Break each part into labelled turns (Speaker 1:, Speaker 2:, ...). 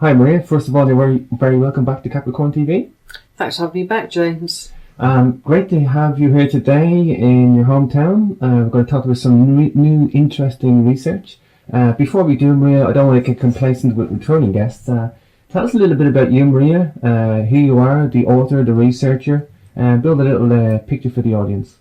Speaker 1: Hi Maria, first of all, you're very welcome back to Capricorn TV.
Speaker 2: Thanks for having me back, James.
Speaker 1: Great to have you here today in your hometown. We're going to talk about some new interesting research. Before we do, Maria, I don't want to get complacent with returning guests. Tell us a little bit about you, Maria, who you are, the author, the researcher, and build a little picture for the audience.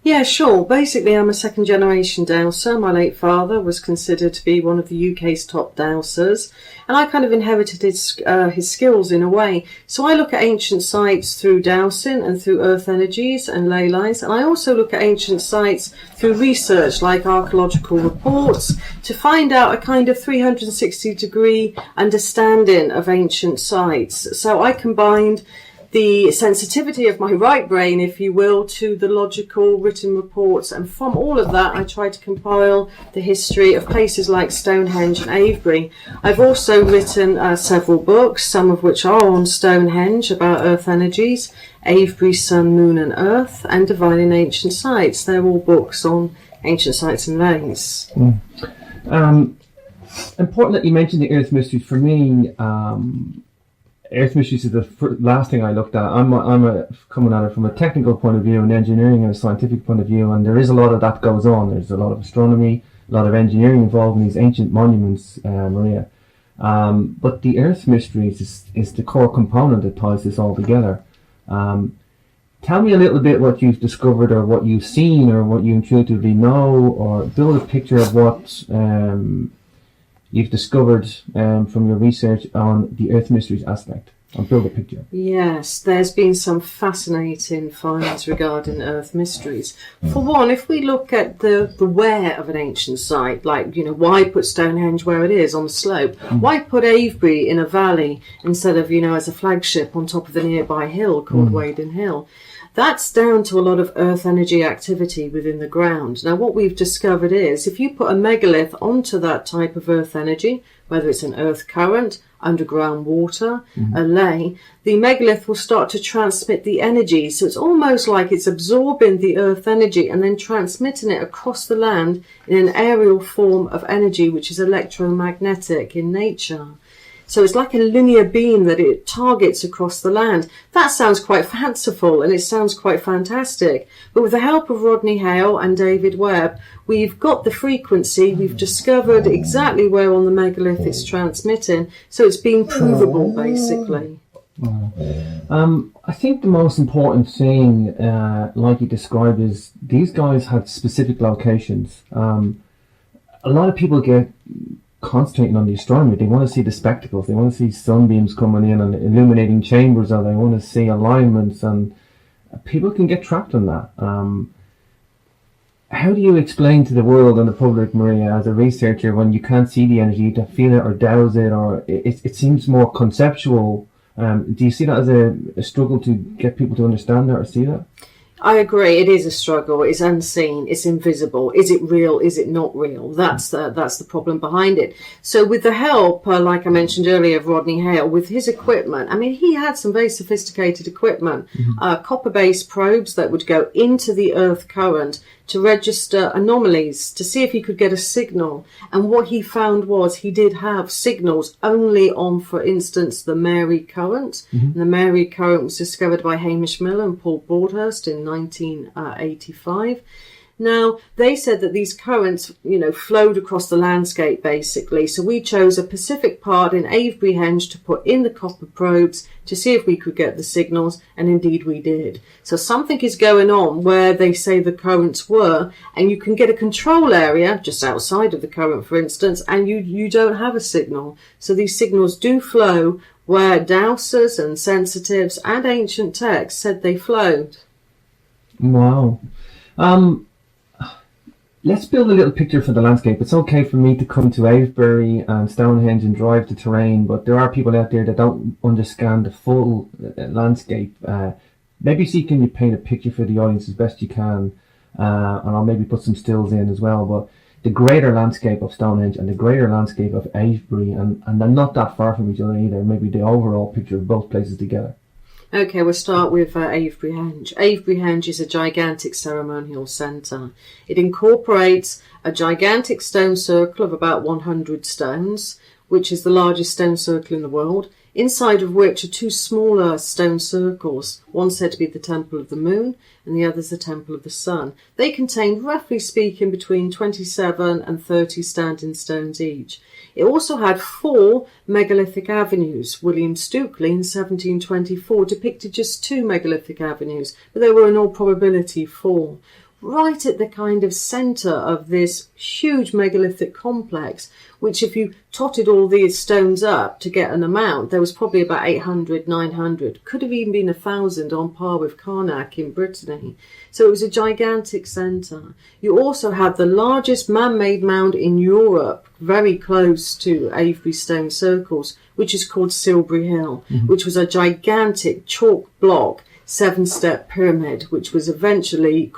Speaker 2: Yeah, sure. Basically, I'm a second-generation dowser. My late father was considered to be one of the UK's top dowsers, and I kind of inherited his skills in a way. So I look at ancient sites through dowsing and through earth energies and ley lines, and I also look at ancient sites through research like archaeological reports to find out a kind of 360-degree understanding of ancient sites. So I combined the sensitivity of my right brain, if you will, to the logical written reports. And from all of that, I tried to compile the history of places like Stonehenge and Avebury. I've also written several books, some of which are on Stonehenge, about earth energies, Avebury, Sun, Moon and Earth, and Divining Ancient Sites. They're all books on ancient sites and lays.
Speaker 1: Important that you mentioned the Earth Mysteries. For me, Earth Mysteries is the last thing I looked at. I'm coming at it from a technical point of view, an engineering and a scientific point of view, and there is a lot of that goes on. There's a lot of astronomy, a lot of engineering involved in these ancient monuments, Maria. But the Earth Mysteries is the core component that ties this all together. Tell me a little bit what you've discovered or what you've seen or what you intuitively know, or build a picture of what you've discovered from your research on the Earth Mysteries aspect. I'll build a picture.
Speaker 2: Yes, there's been some fascinating finds regarding Earth Mysteries. For one, if we look at the where of an ancient site, like, why put Stonehenge where it is on the slope? Why put Avebury in a valley instead of, as a flagship on top of the nearby hill called Wading Hill? That's down to a lot of earth energy activity within the ground. Now, what we've discovered is if you put a megalith onto that type of earth energy, whether it's an earth current, underground water, a ley, the megalith will start to transmit the energy. So it's almost like it's absorbing the earth energy and then transmitting it across the land in an aerial form of energy, which is electromagnetic in nature. So it's like a linear beam that it targets across the land. That sounds quite fanciful and it sounds quite fantastic. But with the help of Rodney Hale and David Webb, we've got the frequency, we've discovered exactly where on the megalith it's transmitting. So it's been provable, basically.
Speaker 1: I think the most important thing, like you described, is these guys had specific locations. A lot of people get concentrating on the astronomy. They want to see the spectacles. They want to see sunbeams coming in and illuminating chambers, or they want to see alignments, and people can get trapped on that. How do you explain to the world and the public, Maria, as a researcher, when you can't see the energy, to feel it or douse it, or it seems more conceptual? Do you see that as a struggle to get people to understand that or see that?
Speaker 2: I agree. It is a struggle. It's unseen. It's invisible. Is it real? Is it not real? That's the problem behind it. So with the help, like I mentioned earlier, of Rodney Hale, with his equipment, I mean, he had some very sophisticated equipment, copper-based probes that would go into the earth current to register anomalies, to see if he could get a signal. And what he found was he did have signals only on, for instance, the Mary current. And the Mary current was discovered by Hamish Miller and Paul Broadhurst in 1985. Now, they said that these currents, flowed across the landscape, basically. So we chose a Pacific part in Avebury Henge to put in the copper probes to see if we could get the signals, and indeed we did. So something is going on where they say the currents were, and you can get a control area just outside of the current, for instance, and you don't have a signal. So these signals do flow where dowsers and sensitives and ancient texts said they flowed.
Speaker 1: Wow. Let's build a little picture for the landscape. It's okay for me to come to Avebury and Stonehenge and drive the terrain, but there are people out there that don't understand the full landscape. maybe see can you paint a picture for the audience as best you can, and I'll maybe put some stills in as well. But the greater landscape of Stonehenge and the greater landscape of Avebury, and they're not that far from each other either. Maybe the overall picture of both places together.
Speaker 2: Okay, we'll start with Avebury Henge. Avebury Henge is a gigantic ceremonial centre. It incorporates a gigantic stone circle of about 100 stones, which is the largest stone circle in the world, inside of which are two smaller stone circles, one said to be the Temple of the Moon and the other is the Temple of the Sun. They contain, roughly speaking, between 27 and 30 standing stones each. It also had 4 megalithic avenues. William Stukely in 1724 depicted just 2 megalithic avenues, but there were in all probability 4. Right at the kind of centre of this huge megalithic complex, which if you totted all these stones up to get an amount, there was probably about 800, 900, could have even been 1,000 on par with Karnak in Brittany. So it was a gigantic centre. You also had the largest man-made mound in Europe, very close to Avebury stone circles, which is called Silbury Hill, which was a gigantic chalk block 7-step pyramid, which was eventually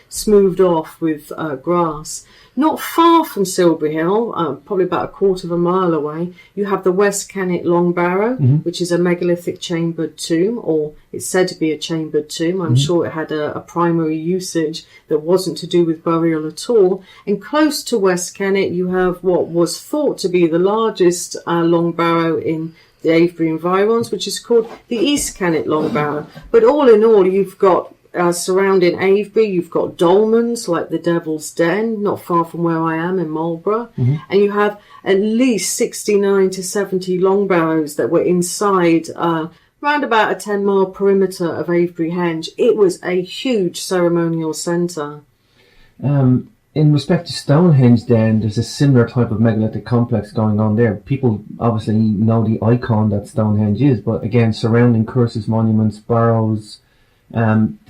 Speaker 2: smoothed off with grass. Not far from Silbury Hill, probably about a quarter of a mile away, you have the West Kennet Long Barrow, which is a megalithic chambered tomb, or it's said to be a chambered tomb. I'm sure it had a primary usage that wasn't to do with burial at all. And close to West Kennet, you have what was thought to be the largest long barrow in the Avebury environs, which is called the East Kennet Long Barrow. But all in all, you've got surrounding Avebury, you've got dolmens like the Devil's Den, not far from where I am in Marlborough, and you have at least 69 to 70 long barrows that were inside round about a 10-mile perimeter of Avebury Henge. It was a huge ceremonial centre.
Speaker 1: In respect to Stonehenge, then, there's a similar type of megalithic complex going on there. People obviously know the icon that Stonehenge is, but again, surrounding curses, monuments, barrows.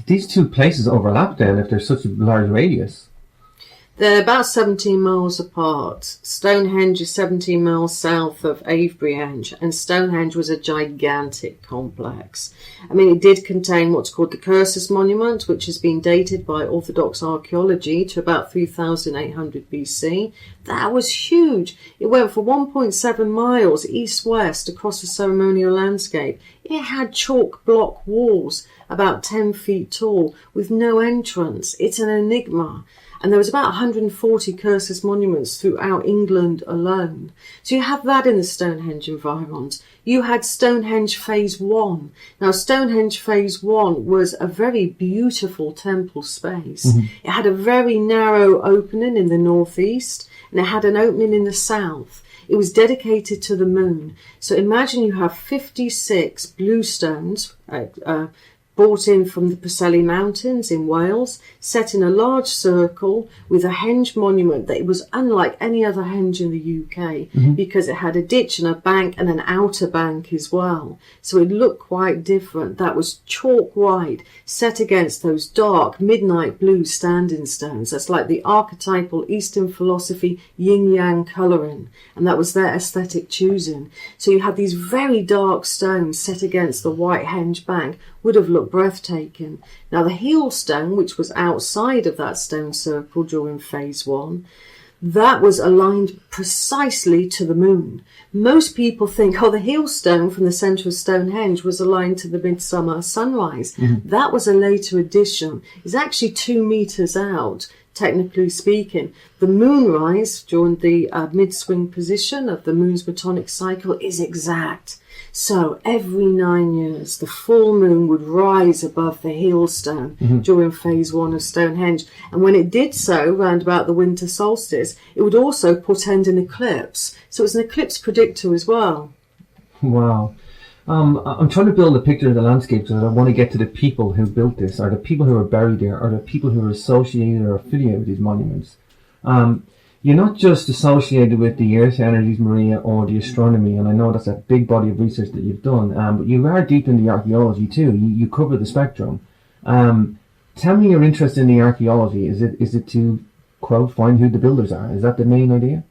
Speaker 1: These two places overlap then if there's such a large radius.
Speaker 2: They're about 17 miles apart. Stonehenge is 17 miles south of Avebury Henge, and Stonehenge was a gigantic complex. I mean, it did contain what's called the Cursus Monument, which has been dated by Orthodox archaeology to about 3,800 BC. That was huge. It went for 1.7 miles east-west across the ceremonial landscape. It had chalk block walls about 10 feet tall with no entrance. It's an enigma. And there was about 140 Cursus monuments throughout England alone. So you have that in the Stonehenge environs. You had Stonehenge Phase 1. Now, Stonehenge Phase 1 was a very beautiful temple space. It had a very narrow opening in the northeast, and it had an opening in the south. It was dedicated to the moon. So imagine you have 56 blue stones, brought in from the Preseli Mountains in Wales, set in a large circle with a henge monument that was unlike any other henge in the UK because it had a ditch and a bank and an outer bank as well. So it looked quite different. That was chalk white, set against those dark midnight blue standing stones. That's like the archetypal Eastern philosophy yin-yang colouring, and that was their aesthetic choosing. So you had these very dark stones set against the white henge bank, would have looked breathtaking. Now, the heel stone, which was outside of that stone circle during Phase 1, that was aligned precisely to the moon. Most people think, the heel stone from the centre of Stonehenge was aligned to the midsummer sunrise. That was a later addition. It's actually 2 metres out, technically speaking. The moonrise during the mid-swing position of the moon's metonic cycle is exact. So every 9 years, the full moon would rise above the heel stone during Phase 1 of Stonehenge. And when it did so, round about the winter solstice, it would also portend an eclipse. So it's an eclipse predictor as well.
Speaker 1: Wow. I'm trying to build a picture of the landscape because I want to get to the people who built this, or the people who are buried there, or the people who are associated or affiliated with these monuments. You're not just associated with the earth energies, Maria, or the astronomy, and I know that's a big body of research that you've done, but you are deep in the archaeology too. You cover the spectrum. Tell me your interest in the archaeology. Is it to, quote, find who the builders are? Is that the main idea?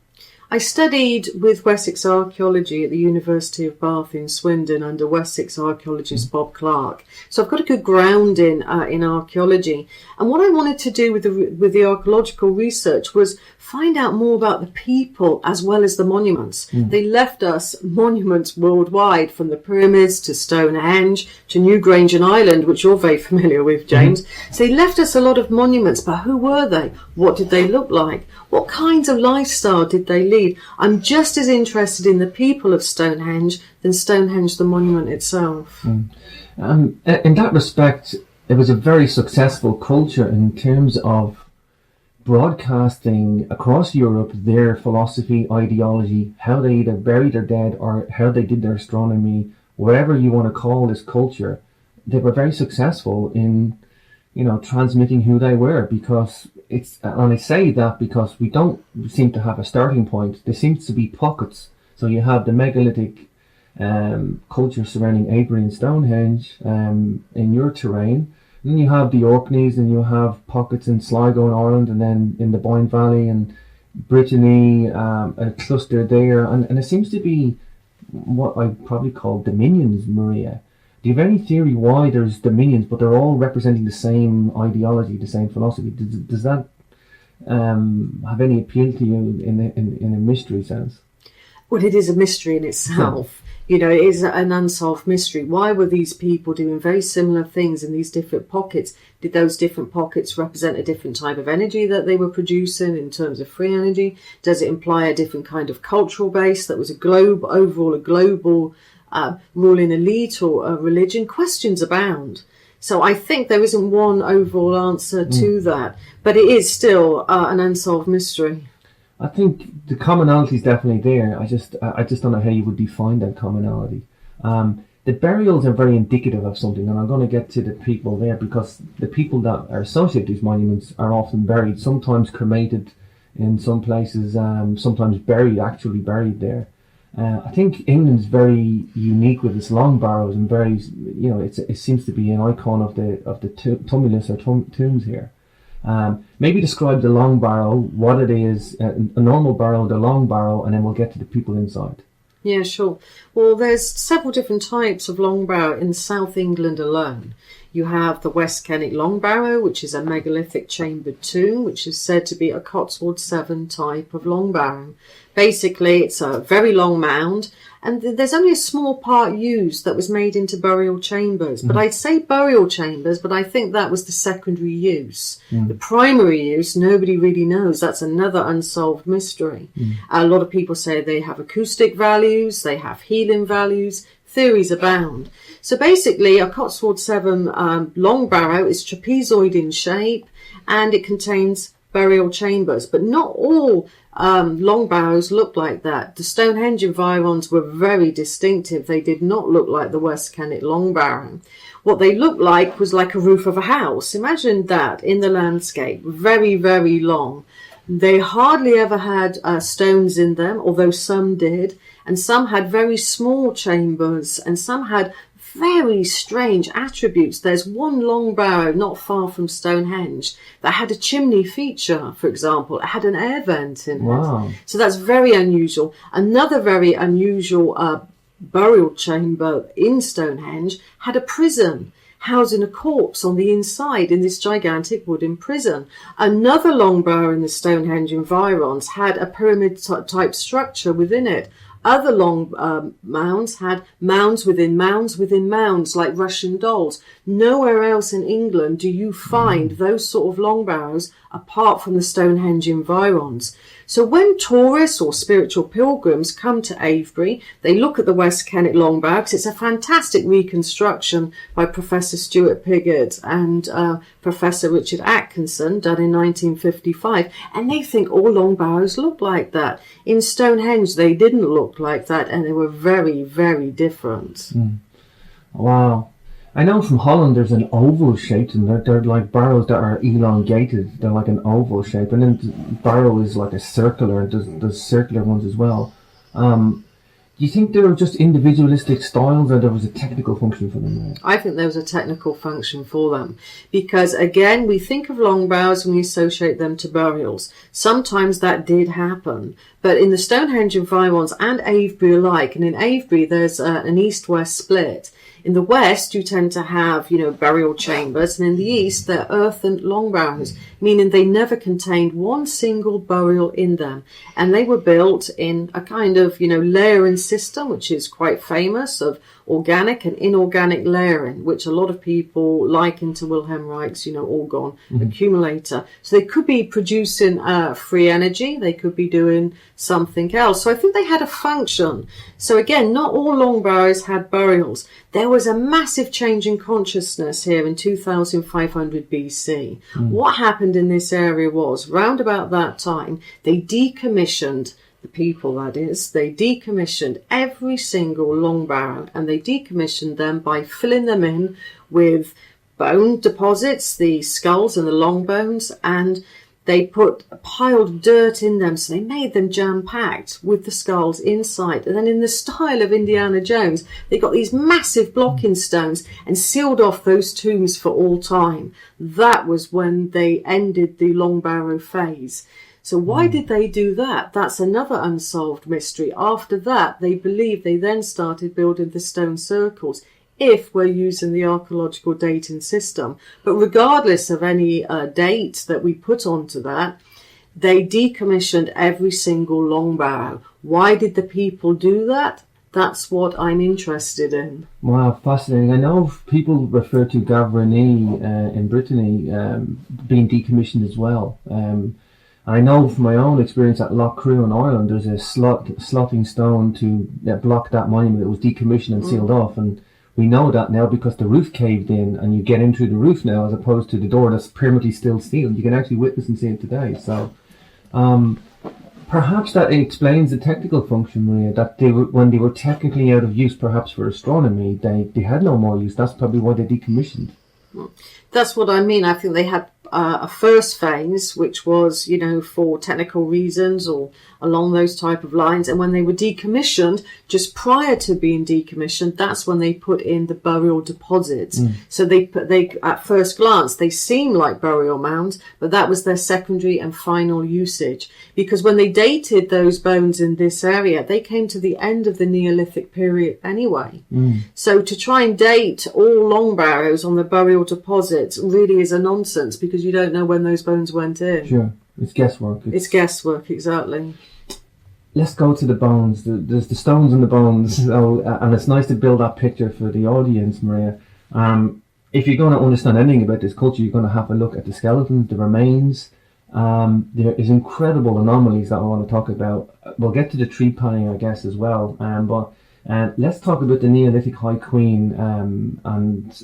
Speaker 2: I studied with Wessex archaeology at the University of Bath in Swindon under Wessex archaeologist Bob Clark. So I've got a good ground in archaeology. And what I wanted to do with the archaeological research was find out more about the people as well as the monuments. They left us monuments worldwide, from the pyramids to Stonehenge to Newgrange and Ireland, which you're very familiar with, James. So they left us a lot of monuments, but who were they? What did they look like? What kinds of lifestyle did they lead? I'm just as interested in the people of Stonehenge than Stonehenge, the monument itself.
Speaker 1: In that respect, it was a very successful culture in terms of broadcasting across Europe their philosophy, ideology, how they either buried their dead or how they did their astronomy, whatever you want to call this culture. They were very successful in, transmitting who they were, because and I say that because we don't seem to have a starting point. There seems to be pockets. So you have the megalithic culture surrounding Avebury and Stonehenge in your terrain. And then you have the Orkneys, and you have pockets in Sligo in Ireland, and then in the Boyne Valley and Brittany, a cluster there. And it seems to be what I probably call dominions, Maria. Do you have any theory why there's dominions, but they're all representing the same ideology, the same philosophy? Does that have any appeal to you in a mystery sense?
Speaker 2: Well, it is a mystery in itself. It is an unsolved mystery. Why were these people doing very similar things in these different pockets? Did those different pockets represent a different type of energy that they were producing in terms of free energy? Does it imply a different kind of cultural base that was a global ruling elite or a religion? Questions abound. So I think there isn't one overall answer to that, but it is still an unsolved mystery.
Speaker 1: I think the commonality is definitely there. I just don't know how you would define that commonality. The burials are very indicative of something, and I'm going to get to the people there, because the people that are associated with these monuments are often buried, sometimes cremated in some places, sometimes actually buried there. I think England's very unique with its long barrows, and very, it seems to be an icon of the tumulus or tombs here. Maybe describe the long barrow, what it is, a normal barrow, the long barrow, and then we'll get to the people inside.
Speaker 2: Yeah, sure. Well, there's several different types of long barrow in South England alone. You have the West Kennet long barrow, which is a megalithic chambered tomb, which is said to be a Cotswold 7 type of long barrow. Basically, it's a very long mound, and there's only a small part used that was made into burial chambers. But I'd say burial chambers, but I think that was the secondary use. The primary use, nobody really knows. That's another unsolved mystery. A lot of people say they have acoustic values, they have healing values. Theories abound. So basically, a Cotswold 7 long barrow is trapezoid in shape, and it contains burial chambers. But not all long barrows look like that. The Stonehenge environs were very distinctive. They did not look like the West Kennet long barrow. What they looked like was like a roof of a house. Imagine that in the landscape. Very, very long. They hardly ever had stones in them, although some did. And some had very small chambers, and some had very strange attributes. There's one long barrow not far from Stonehenge that had a chimney feature, for example. It had an air vent in it. So that's very unusual. Another very unusual burial chamber in Stonehenge had a prison, housing a corpse on the inside in this gigantic wooden prison. Another long barrow in the Stonehenge environs had a pyramid type structure within it. Other long mounds had mounds within mounds within mounds, like Russian dolls. Nowhere else in England do you find those sort of long barrows apart from the Stonehenge environs. So when tourists or spiritual pilgrims come to Avebury, they look at the West Kennet long barrow, because it's a fantastic reconstruction by Professor Stuart Piggott and Professor Richard Atkinson, done in 1955, and they think all long barrows look like that. In Stonehenge, they didn't look like that, and they were very, very different.
Speaker 1: Wow. I know from Holland there's an oval shape, and they're like barrows that are elongated. They're like an oval shape, and then the barrow is like a circular. There's circular ones as well. Do Do you think they were just individualistic styles, or there was a technical function for them?
Speaker 2: I think there was a technical function for them, because again, we think of long barrows and we associate them to burials. Sometimes that did happen, but in the Stonehenge environs and Avebury alike, and in Avebury there's an east-west split. In the west, you tend to have, burial chambers, and in the east, they're earthen long barrows, meaning they never contained one single burial in them. And they were built in a kind of, layering system, which is quite famous, of organic and inorganic layering, which a lot of people liken to Wilhelm Reich's, orgon accumulator. So they could be producing free energy, they could be doing something else. So I think they had a function. So again, not all long barrows had burials. There was a massive change in consciousness here in 2500 BC. What happened in this area was, round about that time, they decommissioned the people, that is, they decommissioned every single long barrow, and they decommissioned them by filling them in with bone deposits, the skulls and the long bones, and they put a pile of dirt in them, so they made them jam-packed with the skulls inside. And then in the style of Indiana Jones, they got these massive blocking stones and sealed off those tombs for all time. That was when they ended the long barrow phase. So why did they do that? That's another unsolved mystery. After that, they believe they then started building the stone circles, if we're using the archaeological dating system. But regardless of any date that we put onto that, they decommissioned every single long barrow. Why did the people do that? That's what I'm interested in.
Speaker 1: Wow, fascinating. I know people refer to Gavrini in Brittany being decommissioned as well. I know from my own experience at Lough Crew in Ireland, there's a slotting stone to block that monument that was decommissioned and sealed off. And we know that now because the roof caved in and you get in through the roof now, as opposed to the door that's permanently still sealed. You can actually witness and see it today. So perhaps that explains the technical function, Maria, that when they were technically out of use, perhaps for astronomy, they had no more use. That's probably why they decommissioned.
Speaker 2: That's what I mean. I think they had a first phase, which was, for technical reasons or along those type of lines. And when they were decommissioned, just prior to being decommissioned, that's when they put in the burial deposits. So they at first glance, they seem like burial mounds, but that was their secondary and final usage. Because when they dated those bones in this area, they came to the end of the Neolithic period anyway. So to try and date all long barrows on the burial deposits really is a nonsense, because you don't know when those bones went in.
Speaker 1: Sure, it's guesswork.
Speaker 2: It's guesswork, exactly.
Speaker 1: Let's go to the bones. There's the stones and the bones, and it's nice to build that picture for the audience, Maria. If you're going to understand anything about this culture, you're going to have a look at the skeletons, the remains. There is incredible anomalies that I want to talk about. We'll get to the trepanning, I guess, as well. But let's talk about the Neolithic High Queen and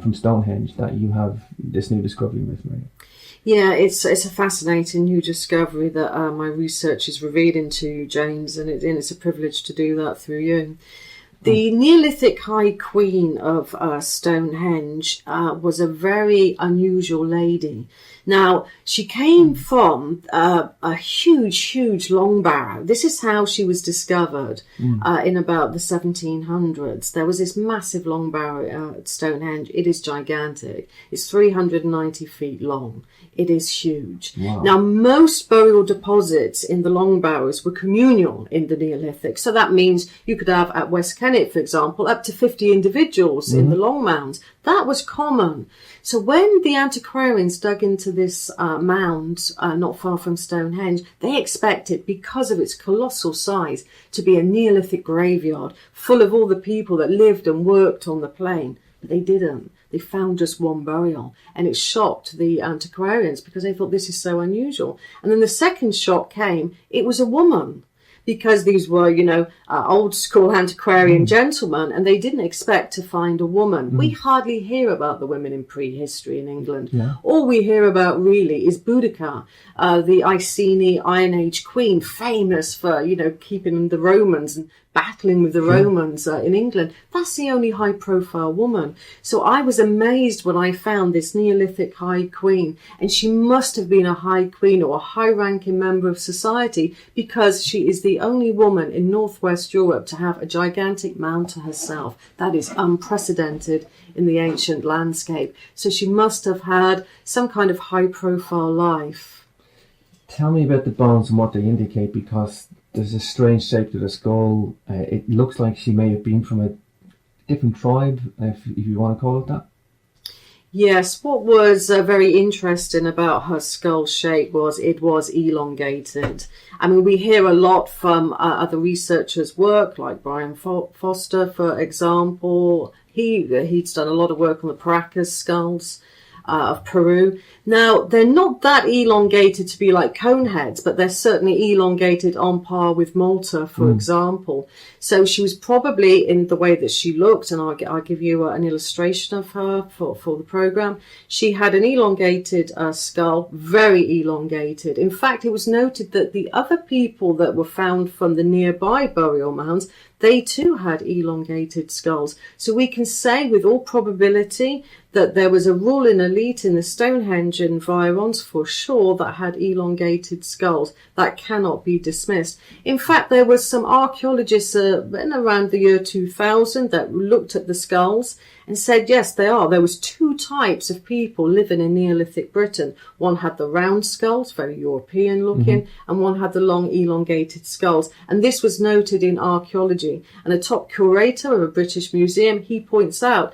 Speaker 1: from Stonehenge that you have this new discovery with, Maria.
Speaker 2: Yeah, it's a fascinating new discovery that my research is revealing to you, James, and it's a privilege to do that through you. The Neolithic High Queen of Stonehenge was a very unusual lady. Now, she came from a huge long barrow. This is how she was discovered in about the 1700s. There was this massive long barrow at Stonehenge. It is gigantic. It's 390 feet long. It is huge. Wow. Now, most burial deposits in the long barrows were communal in the Neolithic. So that means you could have at West Kennet, for example, up to 50 individuals in the long mounds. That was common. So when the antiquarians dug into this mound not far from Stonehenge, they expected, because of its colossal size, to be a Neolithic graveyard full of all the people that lived and worked on the plain. But they didn't. They found just one burial, and it shocked the antiquarians because they thought this is so unusual. And then the second shock came. It was a woman, because these were, old school antiquarian gentlemen, and they didn't expect to find a woman. We hardly hear about the women in prehistory in England. Yeah. All we hear about really is Boudica, the Iceni Iron Age queen, famous for, keeping the Romans and battling with the Romans in England. That's the only high-profile woman. So I was amazed when I found this Neolithic High Queen, and she must have been a High Queen or a high-ranking member of society, because she is the only woman in Northwest Europe to have a gigantic mound to herself. That is unprecedented in the ancient landscape. So she must have had some kind of high-profile life.
Speaker 1: Tell me about the bones and what they indicate, because there's a strange shape to the skull. It looks like she may have been from a different tribe, if you want to call it that.
Speaker 2: Yes, what was very interesting about her skull shape was it was elongated. I mean, we hear a lot from other researchers' work, like Brian Foster, for example. He's done a lot of work on the Paracas skulls of Peru. Now, they're not that elongated to be like cone heads, but they're certainly elongated on par with Malta, for example. So she was probably, in the way that she looked, and I'll give you an illustration of her for the program. She had an elongated skull, very elongated. In fact, it was noted that the other people that were found from the nearby burial mounds, they too had elongated skulls. So we can say with all probability that there was a ruling elite in the Stonehenge environs for sure that had elongated skulls. That cannot be dismissed. In fact, there was some archaeologists in around the year 2000 that looked at the skulls and said, yes, they are. There was two types of people living in Neolithic Britain. One had the round skulls, very European looking, and one had the long elongated skulls. And this was noted in archaeology. And a top curator of a British museum, he points out,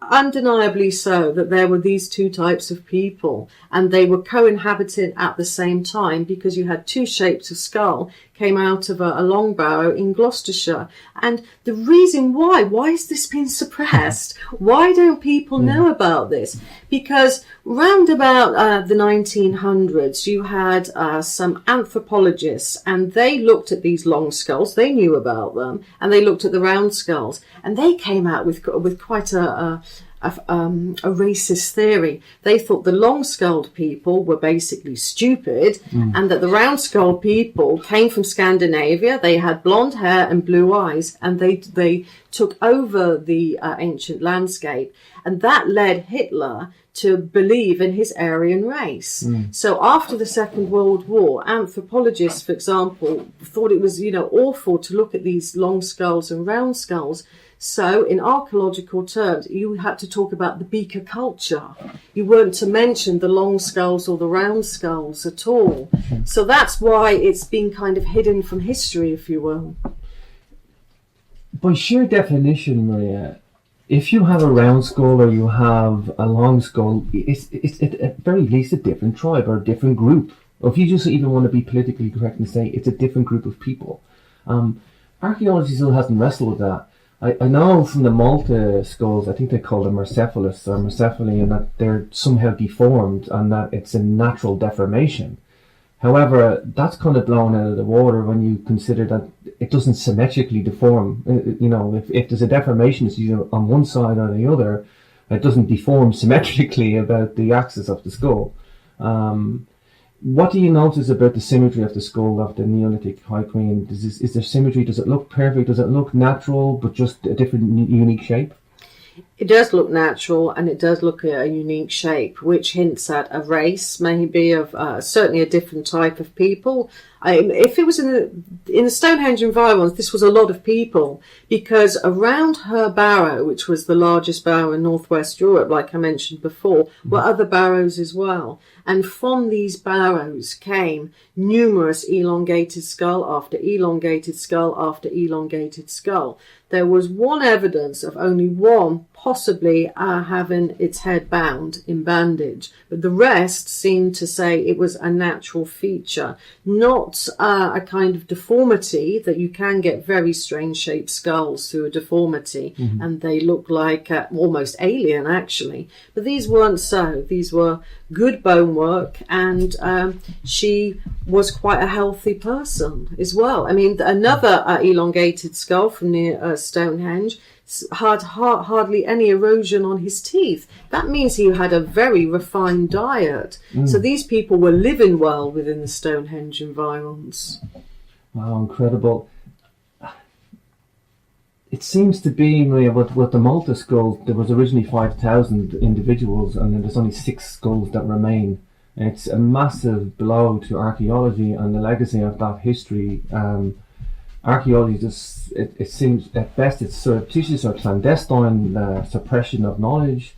Speaker 2: undeniably so, that there were these two types of people, and they were co-inhabiting at the same time, because you had two shapes of skull came out of a long barrow in Gloucestershire. And the reason why has this been suppressed? Why don't people know about this? Because round about the 1900s, you had some anthropologists, and they looked at these long skulls. They knew about them, and they looked at the round skulls, and they came out with quite a racist theory. They thought the long-skulled people were basically stupid, and that the round-skulled people came from Scandinavia. They had blonde hair and blue eyes, and they took over the ancient landscape, and that led Hitler to believe in his Aryan race. So after the Second World War, anthropologists, for example, thought it was awful to look at these long skulls and round skulls. So in archaeological terms, you had to talk about the beaker culture. You weren't to mention the long skulls or the round skulls at all. So that's why it's been kind of hidden from history, if you will.
Speaker 1: By sheer definition, Maria, if you have a round skull or you have a long skull, it's at very least a different tribe or a different group. Or if you just even want to be politically correct and say it's a different group of people. Archaeology still hasn't wrestled with that. I know from the Malta skulls, I think they call them Mercephalus or Mercephali, and that they're somehow deformed and that it's a natural deformation. However, that's kind of blown out of the water when you consider that it doesn't symmetrically deform. If there's a deformation, it's either on one side or the other. It doesn't deform symmetrically about the axis of the skull. What do you notice about the symmetry of the skull of the Neolithic High Queen? Is there symmetry? Does it look perfect? Does it look natural, but just a different, unique shape?
Speaker 2: It does look natural, and it does look a unique shape, which hints at a race, maybe of certainly a different type of people. If it was in the Stonehenge environs, this was a lot of people, because around her barrow, which was the largest barrow in Northwest Europe, like I mentioned before, were other barrows as well. And from these barrows came numerous elongated skull after elongated skull after elongated skull. There was one evidence of only one possibly having its head bound in bandage, but the rest seemed to say it was a natural feature, not a kind of deformity that you can get very strange shaped skulls through a deformity, and they look like almost alien actually. But these weren't so. These were good bone work, and she was quite a healthy person as well. I mean, another elongated skull from near Stonehenge had hardly any erosion on his teeth. That means he had a very refined diet. So these people were living well within the Stonehenge environs.
Speaker 1: Wow, incredible. it seems to be, Maria, with the Malta skulls, there was originally 5,000 individuals, and then there's only 6 skulls that remain. And it's a massive blow to archaeology and the legacy of that history. Archaeology just, it seems at best it's surreptitious or clandestine suppression of knowledge,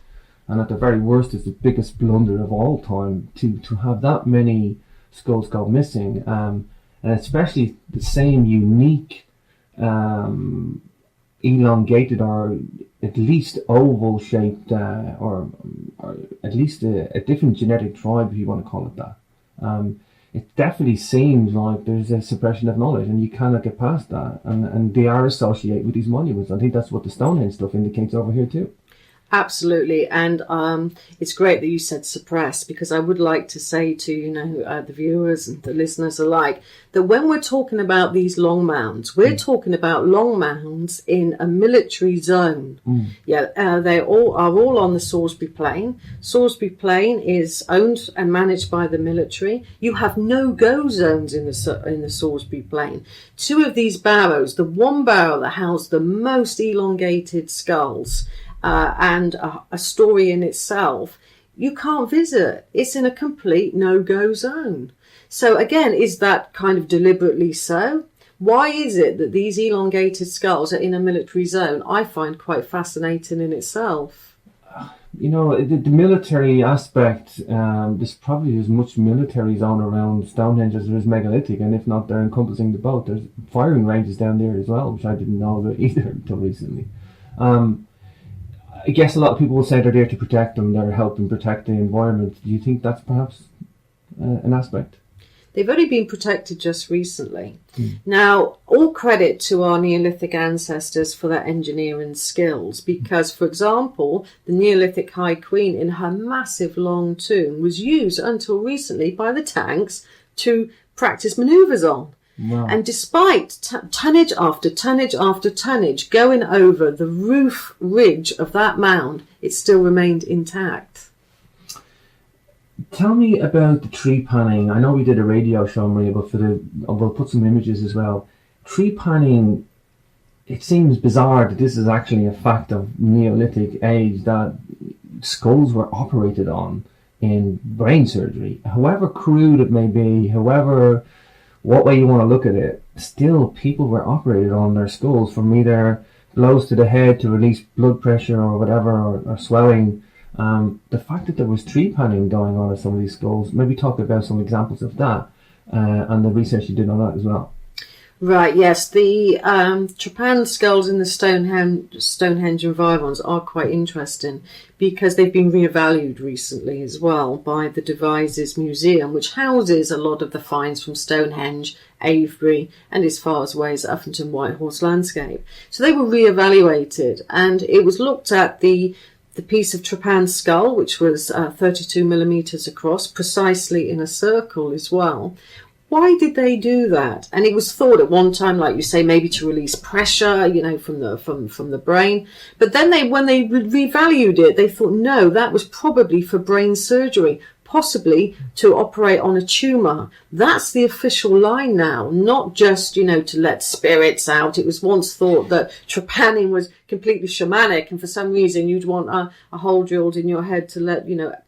Speaker 1: and at the very worst it's the biggest blunder of all time to have that many skulls go missing, and especially the same unique elongated or at least oval shaped or at least a different genetic tribe, if you want to call it that. It definitely seems like there's a suppression of knowledge, and you cannot get past that, and they are associated with these monuments. I think that's what the Stonehenge stuff indicates over here too.
Speaker 2: Absolutely, and it's great that you said suppress, because I would like to say to the viewers and the listeners alike that when we're talking about these long mounds, we're talking about long mounds in a military zone. Yeah, they all on the Salisbury Plain. Salisbury Plain is owned and managed by the military. You have no-go zones in the Salisbury Plain. 2 of these barrows, the one barrow that housed the most elongated skulls, and a story in itself, you can't visit. It's in a complete no-go zone. So again, is that kind of deliberately so? Why is it that these elongated skulls are in a military zone? I find quite fascinating in itself.
Speaker 1: The military aspect, there's probably as much military zone around Stonehenge as there is megalithic, and if not, they're encompassing the both. There's firing ranges down there as well, which I didn't know about either until recently. I guess a lot of people will say they're there to protect them, they're helping protect the environment. Do you think that's perhaps an aspect?
Speaker 2: They've only been protected just recently. Now, all credit to our Neolithic ancestors for their engineering skills, because, for example, the Neolithic High Queen in her massive long tomb was used until recently by the tanks to practice manoeuvres on.
Speaker 1: Wow.
Speaker 2: And despite tonnage after tonnage after tonnage going over the roof ridge of that mound, it still remained intact.
Speaker 1: Tell me about the trepanning. I know we did a radio show, Maria, but we'll put some images as well. Trepanning, it seems bizarre that this is actually a fact of Neolithic age, that skulls were operated on in brain surgery. However crude it may be, what way you want to look at it, still people were operated on their skulls from either blows to the head to release blood pressure or whatever, or swelling. The fact that there was trepanning going on at some of these skulls, maybe talk about some examples of that and the research you did on that as well.
Speaker 2: Right, yes, the trepanned skulls in the Stonehenge environs are quite interesting because they've been revalued recently as well by the Devizes Museum, which houses a lot of the finds from Stonehenge, Avebury, and as far away as Uffington Whitehorse landscape. So they were reevaluated, and it was looked at the piece of trepanned skull, which was 32 millimeters across, precisely in a circle as well. Why did they do that? And it was thought at one time, like you say, maybe to release pressure, from the brain. But then when they revalued it, they thought, no, that was probably for brain surgery, possibly to operate on a tumour. That's the official line now, not just, to let spirits out. It was once thought that trepanning was completely shamanic, and for some reason you'd want a hole drilled in your head to let,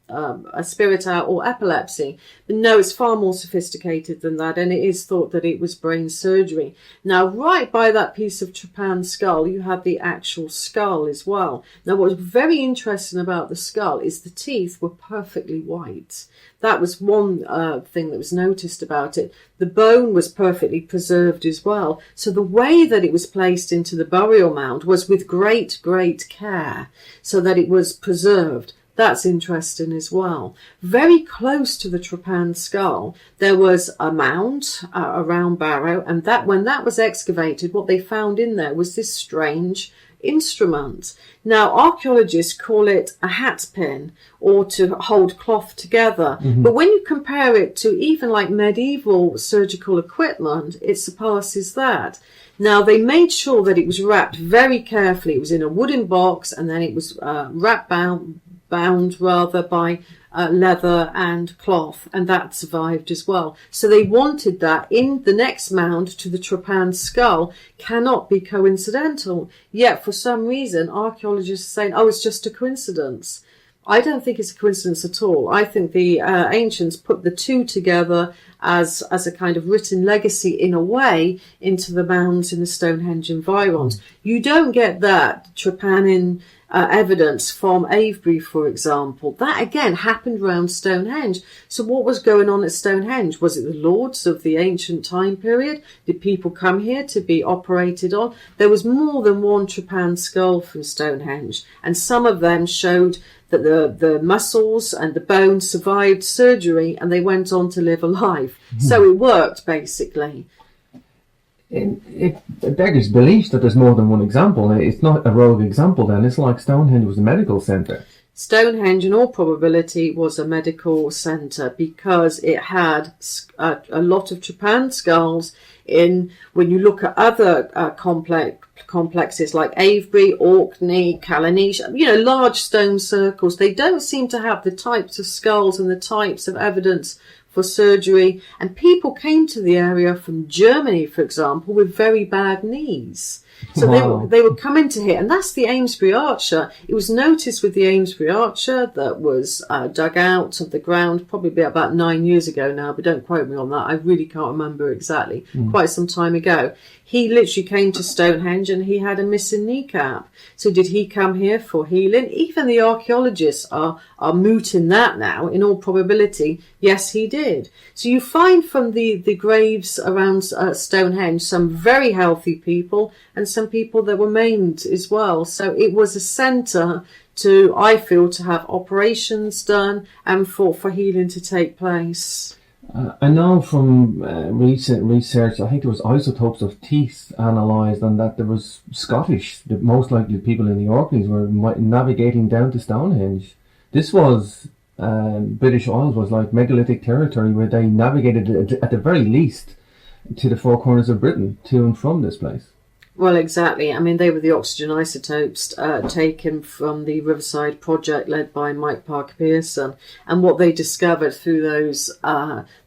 Speaker 2: a spirit out, or epilepsy. But no, it's far more sophisticated than that, and it is thought that it was brain surgery. Now, right by that piece of trepanned skull, you have the actual skull as well. Now, what was very interesting about the skull is the teeth were perfectly white. That was one thing that was noticed about it. The bone was perfectly preserved as well. So the way that it was placed into the burial mound was with great, great care, so that it was preserved. That's interesting as well. Very close to the trepanned skull, there was a mound, a round barrow, and that when that was excavated, what they found in there was this strange instrument. Now, archaeologists call it a hat pin, or to hold cloth together. Mm-hmm. But when you compare it to even like medieval surgical equipment, it surpasses that. Now, they made sure that it was wrapped very carefully. It was in a wooden box, and then it was bound by leather and cloth, and that survived as well. So they wanted that in the next mound to the Trepanning skull cannot be coincidental. Yet for some reason archaeologists are saying, oh, it's just a coincidence. I don't think it's a coincidence at all. I think the ancients put the two together as a kind of written legacy in a way into the mounds in the Stonehenge environs. You don't get that Trepanning evidence from Avebury, for example. That again happened around Stonehenge. So what was going on at Stonehenge? Was it the lords of the ancient time period? Did people come here to be operated on? There was more than one Trepanning skull from Stonehenge, and some of them showed that the muscles and the bones survived surgery and they went on to live a life. So it worked, basically.
Speaker 1: It beggars belief that there's more than one example. It's not a rogue example then. It's like Stonehenge was a medical centre.
Speaker 2: Stonehenge, in all probability, was a medical centre because it had a lot of Trepanning skulls in. When you look at other complexes like Avebury, Orkney, Callanish, large stone circles, they don't seem to have the types of skulls and the types of evidence for surgery. And people came to the area from Germany, for example, with very bad knees. So
Speaker 1: wow.
Speaker 2: they were coming to here, and that's the Amesbury Archer. It was noticed with the Amesbury Archer that was dug out of the ground probably about 9 years ago now, but don't quote me on that. I really can't remember exactly. Quite some time ago. He literally came to Stonehenge and he had a missing kneecap. So did he come here for healing? Even the archaeologists are mooting that now. In all probability, yes, he did. So you find from the graves around Stonehenge some very healthy people and some people that were maimed as well. So it was a centre to, I feel, to have operations done and for healing to take place.
Speaker 1: I know from recent research, I think there was isotopes of teeth analysed, and that there was Scottish, the most likely people in the Orkneys were navigating down to Stonehenge. This was, British Isles was like megalithic territory where they navigated at the very least to the four corners of Britain, to and from this place.
Speaker 2: Well, exactly. I mean, they were the oxygen isotopes taken from the Riverside project led by Mike Parker Pearson. And what they discovered through those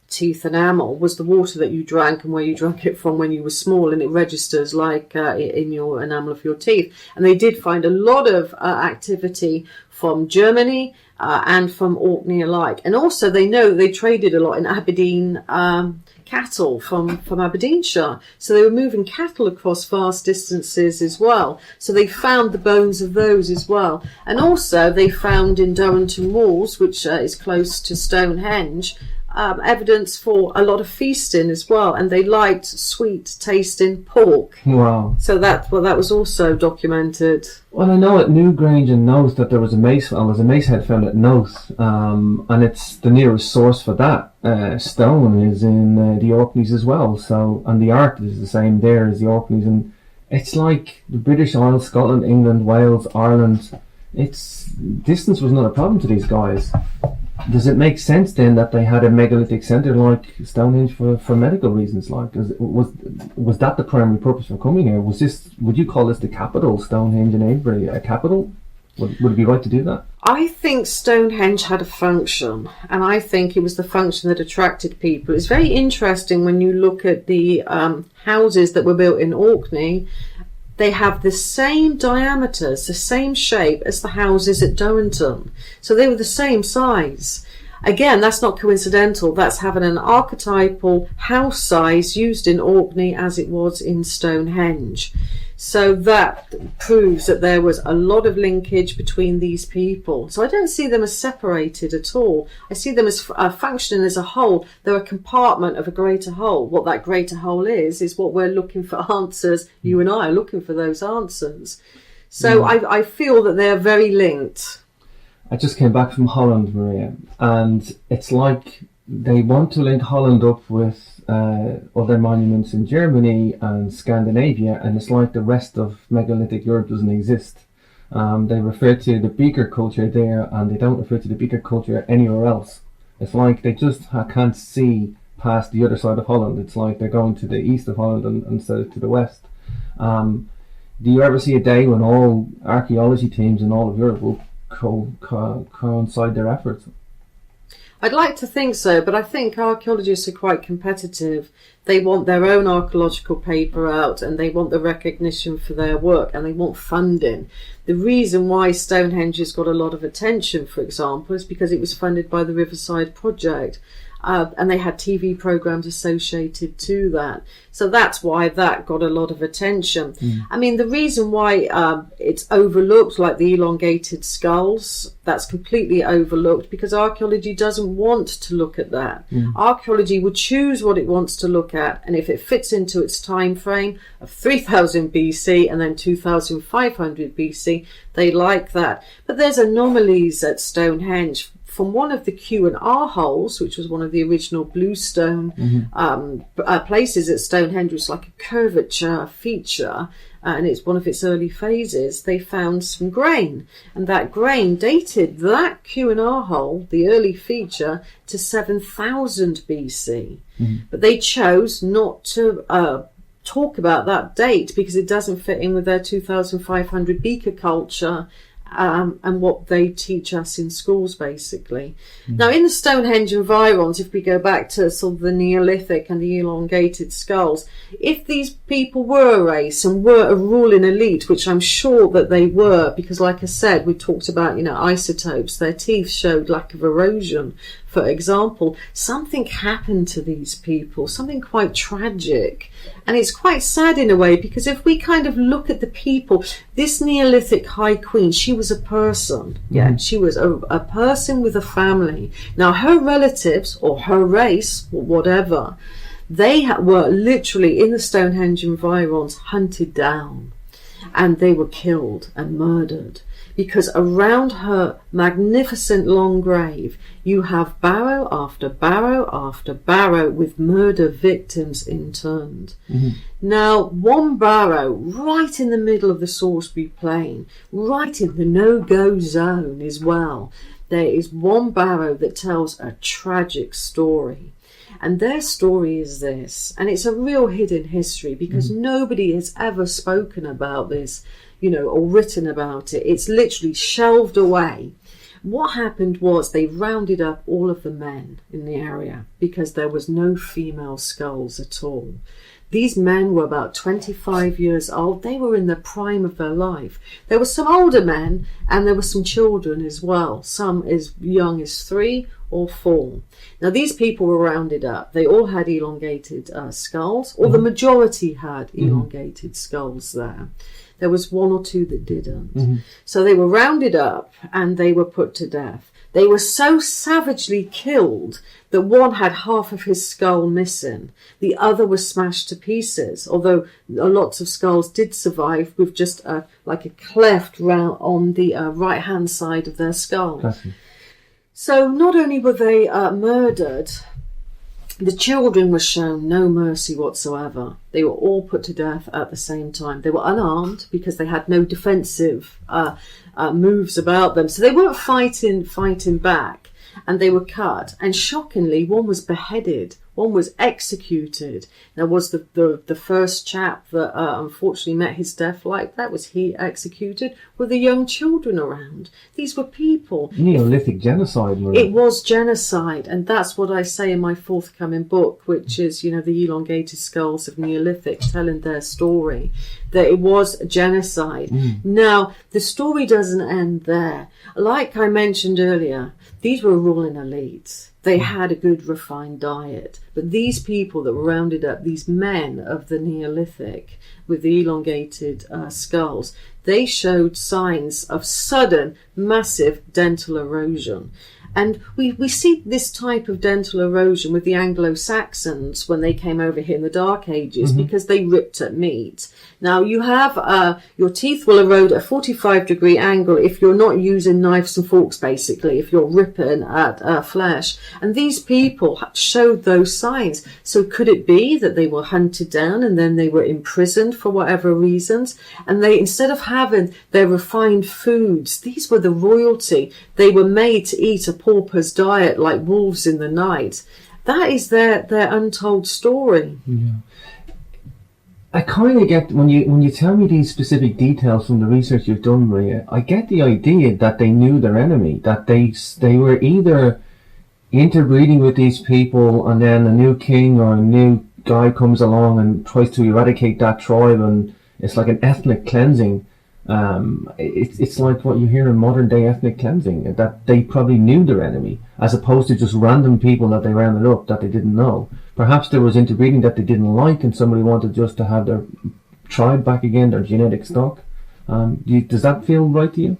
Speaker 2: teeth enamel was the water that you drank and where you drank it from when you were small, and it registers like in your enamel of your teeth. And they did find a lot of activity from Germany and from Orkney alike. And also they know they traded a lot in Aberdeen cattle from Aberdeenshire. So they were moving cattle across vast distances as well. So they found the bones of those as well. And also they found in Durrington Walls, which is close to Stonehenge, evidence for a lot of feasting as well, and they liked sweet tasting pork.
Speaker 1: Wow.
Speaker 2: So that was also documented.
Speaker 1: Well, I know at Newgrange and Noath that there was a mace head found at Noath, and it's the nearest source for that stone is in the Orkneys as well. So, and the art is the same there as the Orkneys, and it's like the British Isles, Scotland, England, Wales, Ireland. Distance was not a problem to these guys. Does it make sense then that they had a megalithic centre like Stonehenge for medical reasons? Like, was that the primary purpose for coming here? Would you call this the capital, Stonehenge and Avebury, a capital? Would it be right to do that?
Speaker 2: I think Stonehenge had a function, and I think it was the function that attracted people. It's very interesting when you look at the houses that were built in Orkney. They have the same diameters, the same shape as the houses at Durrington. So they were the same size. Again, that's not coincidental. That's having an archetypal house size used in Orkney as it was in Stonehenge. So that proves that there was a lot of linkage between these people. So I don't see them as separated at all. I see them as functioning as a whole. They're a compartment of a greater whole. What that greater whole is what we're looking for answers. You and I are looking for those answers. So I feel that they're very linked.
Speaker 1: I just came back from Holland, Maria, and it's like they want to link Holland up with other monuments in Germany and Scandinavia, and it's like the rest of megalithic Europe doesn't exist. They refer to the beaker culture there, and they don't refer to the beaker culture anywhere else. It's like they just can't see past the other side of Holland. It's like they're going to the east of Holland instead of to the west. Do you ever see a day when all archaeology teams in all of Europe will coincide their efforts?
Speaker 2: I'd like to think so, but I think archaeologists are quite competitive. They want their own archaeological paper out, and they want the recognition for their work, and they want funding. The reason why Stonehenge has got a lot of attention, for example, is because it was funded by the Riverside Project. And they had TV programs associated to that. So that's why that got a lot of attention. I mean, the reason why it's overlooked, like the elongated skulls, that's completely overlooked because archaeology doesn't want to look at that. Archaeology would choose what it wants to look at, and if it fits into its time frame of 3000 BC and then 2500 BC, they like that. But there's anomalies at Stonehenge. From one of the Q&R holes, which was one of the original bluestone places at Stonehenge, which was like a curvature feature, and it's one of its early phases, they found some grain. And that grain dated that Q&R hole, the early feature, to 7000 BC. But they chose not to talk about that date because it doesn't fit in with their 2500 beaker culture and what they teach us in schools, basically. Now, in the Stonehenge environs, if we go back to sort of the Neolithic and the elongated skulls, if these people were a race and were a ruling elite, which I'm sure that they were, because like I said, we talked about, isotopes, their teeth showed lack of erosion, for example, something happened to these people, something quite tragic. And it's quite sad in a way, because if we kind of look at the people, this Neolithic High Queen, she was a person. Yeah, she was a person with a family. Now, her relatives, or her race, or whatever, they were literally in the Stonehenge environs hunted down. And they were killed and murdered. Because around her magnificent long grave, you have barrow after barrow after barrow with murder victims interned. Now, one barrow right in the middle of the Salisbury Plain, right in the no-go zone as well, there is one barrow that tells a tragic story. And their story is this, and it's a real hidden history because nobody has ever spoken about this, or written about it. It's literally shelved away. What happened was they rounded up all of the men in the area because there was no female skulls at all. These men were about 25 years old. They were in the prime of their life. There were some older men and there were some children as well, some as young as 3 or 4. Now, these people were rounded up. They all had elongated skulls, or the majority had elongated skulls there. There was 1 or 2 that didn't. So they were rounded up and they were put to death. They were so savagely killed that one had half of his skull missing. The other was smashed to pieces, although lots of skulls did survive with just like a cleft round on the right-hand side of their skull.
Speaker 1: Classic.
Speaker 2: So not only were they murdered, the children were shown no mercy whatsoever. They were all put to death at the same time. They were unarmed because they had no defensive moves about them. So they weren't fighting back, and they were cut. And shockingly, one was beheaded. One was executed. There was the first chap that unfortunately met his death like that. Was he executed with the young children around? These were people.
Speaker 1: Neolithic genocide, Maria.
Speaker 2: It was genocide, and that's what I say in my forthcoming book, which is, the elongated skulls of Neolithic, telling their story, that it was genocide. Now, the story doesn't end there. Like I mentioned earlier, these were ruling elites. They had a good refined diet. But these people that were rounded up, these men of the Neolithic with the elongated skulls, they showed signs of sudden, massive dental erosion. And we see this type of dental erosion with the Anglo-Saxons when they came over here in the Dark Ages because they ripped at meat. Now, you have your teeth will erode at a 45-degree angle if you're not using knives and forks, basically, if you're ripping at flesh. And these people showed those signs. So could it be that they were hunted down and then they were imprisoned for whatever reasons? And they, instead of having their refined foods, these were the royalty. They were made to eat a pauper's diet like wolves in the night. That is their untold story.
Speaker 1: Yeah. I kind of get, when you tell me these specific details from the research you've done, Maria, I get the idea that they knew their enemy, that they were either interbreeding with these people, and then a new king or a new guy comes along and tries to eradicate that tribe, and it's like an ethnic cleansing. It's like what you hear in modern day ethnic cleansing, that they probably knew their enemy, as opposed to just random people that they rounded up that they didn't know. Perhaps there was interbreeding that they didn't like, and somebody wanted just to have their tribe back again, their genetic stock. Does that feel right to you?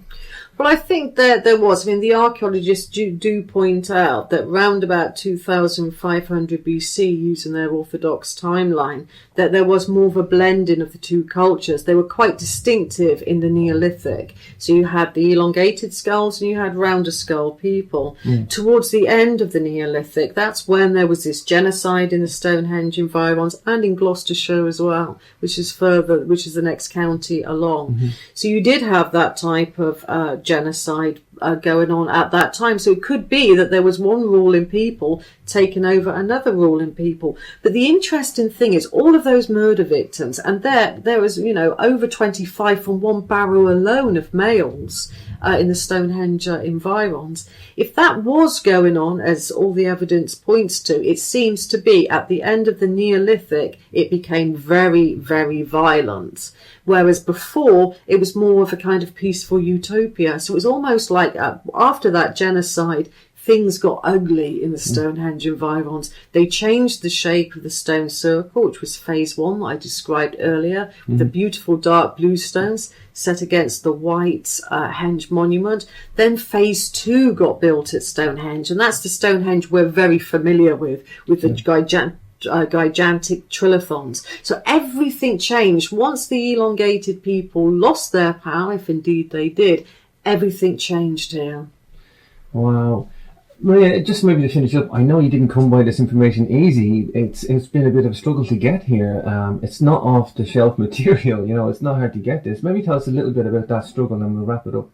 Speaker 2: Well, I think that there was. I mean, the archaeologists do point out that round about 2500 BC, using their orthodox timeline, that there was more of a blending of the two cultures. They were quite distinctive in the Neolithic. So you had the elongated skulls and you had rounder skull people. Towards the end of the Neolithic, that's when there was this genocide in the Stonehenge environs and in Gloucestershire as well, which is the next county along. So you did have that type of genocide going on at that time. So it could be that there was one ruling people taking over another ruling people. But the interesting thing is all of those murder victims, and there was, over 25 from one barrow alone of males in the Stonehenge environs. If that was going on, as all the evidence points to, it seems to be at the end of the Neolithic, it became very, very violent. Whereas before, it was more of a kind of peaceful utopia. So it was almost like after that genocide, things got ugly in the Stonehenge environs. They changed the shape of the stone circle, which was phase 1 that I described earlier, with the beautiful dark blue stones set against the white Henge monument. Then phase 2 got built at Stonehenge, and that's the Stonehenge we're very familiar with the gigantic trilithons. So everything changed. Once the elongated people lost their power, if indeed they did, everything changed here. Wow.
Speaker 1: Maria, just maybe to finish up, I know you didn't come by this information easy. It's been a bit of a struggle to get here. It's not off the shelf material, it's not hard to get this. Maybe tell us a little bit about that struggle and we'll wrap it up.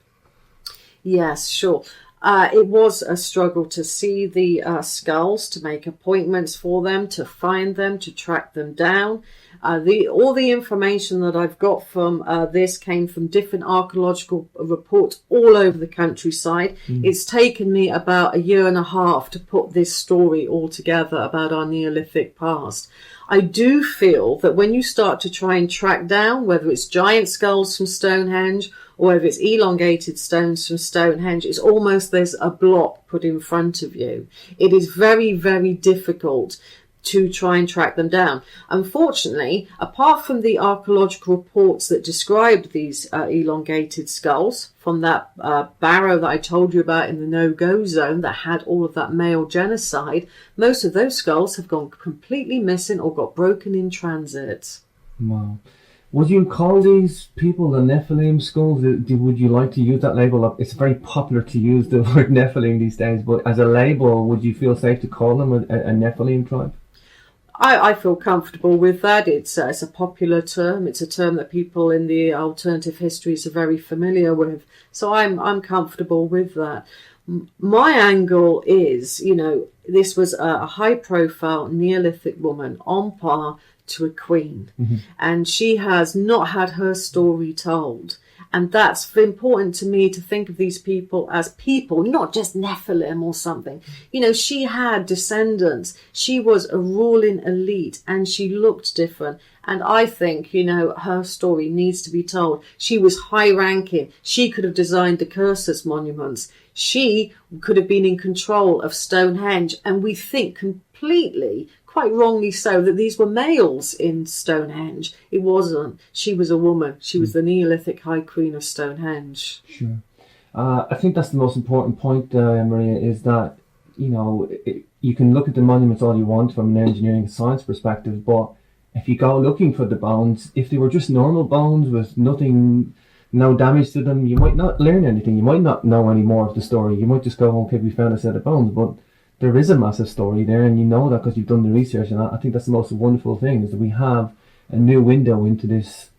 Speaker 2: Yes, sure. It was a struggle to see the skulls, to make appointments for them, to find them, to track them down. All the information that I've got from this came from different archaeological reports all over the countryside. It's taken me about 1.5 years to put this story all together about our Neolithic past. I do feel that when you start to try and track down, whether it's giant skulls from Stonehenge or whether it's elongated stones from Stonehenge, it's almost there's a block put in front of you. It is very, very difficult to try and track them down. Unfortunately, apart from the archaeological reports that described these elongated skulls from that barrow that I told you about in the no-go zone that had all of that male genocide, most of those skulls have gone completely missing or got broken in transit.
Speaker 1: Wow. Would you call these people the Nephilim skulls? Would you like to use that label? It's very popular to use the word Nephilim these days, but as a label, would you feel safe to call them a Nephilim tribe?
Speaker 2: I feel comfortable with that. It's a popular term. It's a term that people in the alternative histories are very familiar with. So I'm comfortable with that. My angle is, this was a high-profile Neolithic woman on par to a queen. And she has not had her story told. And that's important to me, to think of these people as people, not just Nephilim or something. She had descendants. She was a ruling elite and she looked different. And I think, her story needs to be told. She was high ranking. She could have designed the Cursus monuments. She could have been in control of Stonehenge. And we think completely, quite wrongly so, that these were males in Stonehenge. It wasn't. She was a woman. She was the Neolithic High Queen of Stonehenge.
Speaker 1: Sure. I think that's the most important point, Maria, is that, you can look at the monuments all you want from an engineering and science perspective, but if you go looking for the bones, if they were just normal bones with no damage to them, you might not learn anything. You might not know any more of the story. You might just go, okay, we found a set of bones, but there is a massive story there, and you know that because you've done the research. And I think that's the most wonderful thing, is that we have a new window into this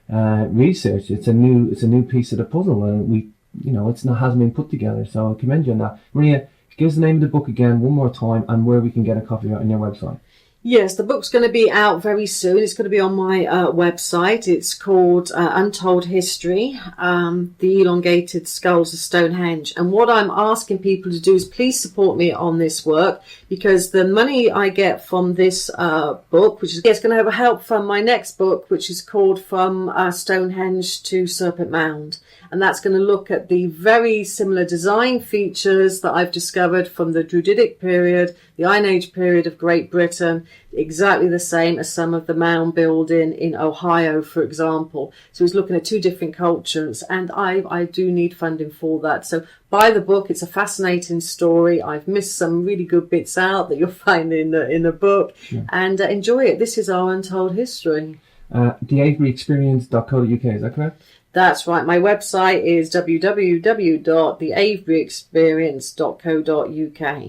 Speaker 1: research. It's a new piece of the puzzle, and hasn't been put together. So I commend you on that. Maria, give us the name of the book again one more time, and where we can get a copy of it on your website.
Speaker 2: Yes, the book's going to be out very soon. It's going to be on my website. It's called Untold History, The Elongated Skulls of Stonehenge. And what I'm asking people to do is please support me on this work, because the money I get from this book, which is going to help fund my next book, which is called From Stonehenge to Serpent Mound. And that's going to look at the very similar design features that I've discovered from the Druidic period, the Iron Age period of Great Britain, exactly the same as some of the mound building in Ohio, for example. So he's looking at two different cultures, and I do need funding for that. So buy the book. It's a fascinating story. I've missed some really good bits out that you'll find in the book, and enjoy it. This is our Untold History.
Speaker 1: TheAveburyExperience.co.uk, is that correct?
Speaker 2: That's right. My website is www.theaveburyexperience.co.uk.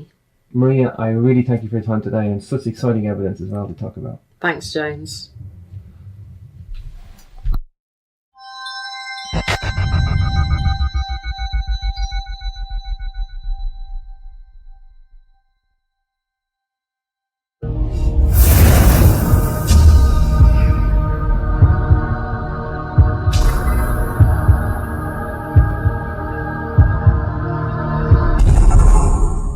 Speaker 1: Maria, I really thank you for your time today, and such exciting evidence as well to talk about.
Speaker 2: Thanks, James.